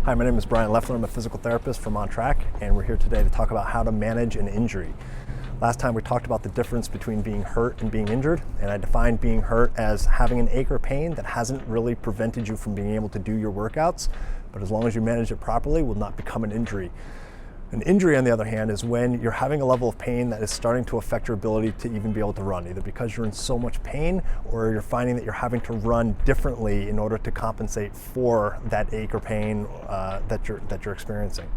Hi, my name is Brian Loeffler. I'm a physical therapist from On Track, and we're here today to talk about how to manage an injury. Last time we talked about the difference between being hurt and being injured, and I defined being hurt as having an ache or pain that hasn't really prevented you from being able to do your workouts, but as long as you manage it properly, will not become an injury. An injury, on the other hand, is when you're having a level of pain that is starting to affect your ability to even be able to run, either because you're in so much pain or you're finding that you're having to run differently in order to compensate for that ache or pain that you're experiencing.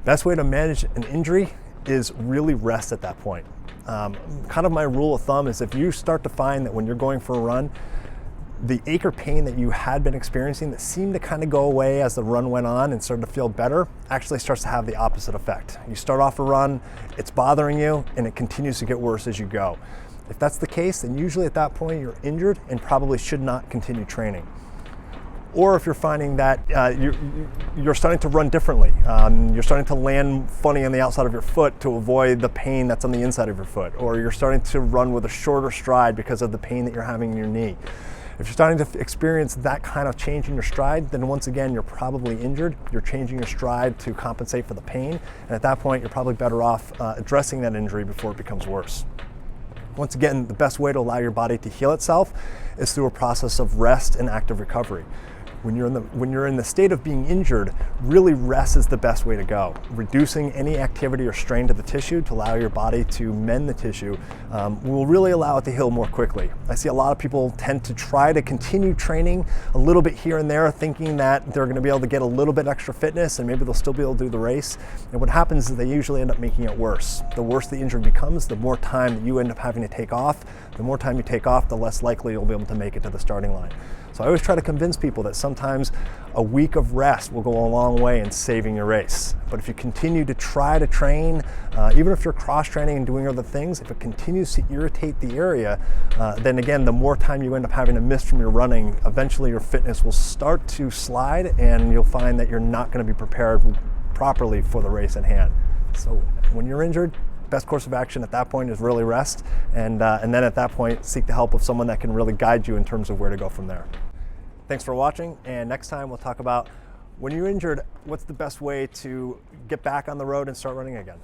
Best way to manage an injury is really rest at that point. Kind of my rule of thumb is if you start to find that when you're going for a run, the ache or pain that you had been experiencing that seemed to kind of go away as the run went on and started to feel better actually starts to have the opposite effect. You start off a run, it's bothering you, and it continues to get worse as you go. If that's the case, then usually at that point you're injured and probably should not continue training. Or if you're finding that you're starting to run differently, you're starting to land funny on the outside of your foot to avoid the pain that's on the inside of your foot, or you're starting to run with a shorter stride because of the pain that you're having in your knee. If you're starting to experience that kind of change in your stride, then once again, you're probably injured. You're changing your stride to compensate for the pain. And at that point, you're probably better off addressing that injury before it becomes worse. Once again, the best way to allow your body to heal itself is through a process of rest and active recovery. When you're in the state of being injured, really rest is the best way to go. Reducing any activity or strain to the tissue to allow your body to mend the tissue will really allow it to heal more quickly. I see a lot of people tend to try to continue training a little bit here and there, thinking that they're going to be able to get a little bit extra fitness and maybe they'll still be able to do the race. And what happens is they usually end up making it worse. The worse the injury becomes, the more time that you end up having to take off. The more time you take off, the less likely you'll be able to make it to the starting line. So I always try to convince people that sometimes a week of rest will go a long way in saving your race. But if you continue to try to train, even if you're cross-training and doing other things, if it continues to irritate the area, then again, the more time you end up having to miss from your running, eventually your fitness will start to slide and you'll find that you're not going to be prepared properly for the race at hand. So when you're injured, best course of action at that point is really rest, and then at that point seek the help of someone that can really guide you in terms of where to go from there. Thanks for watching, and next time we'll talk about when you're injured, what's the best way to get back on the road and start running again.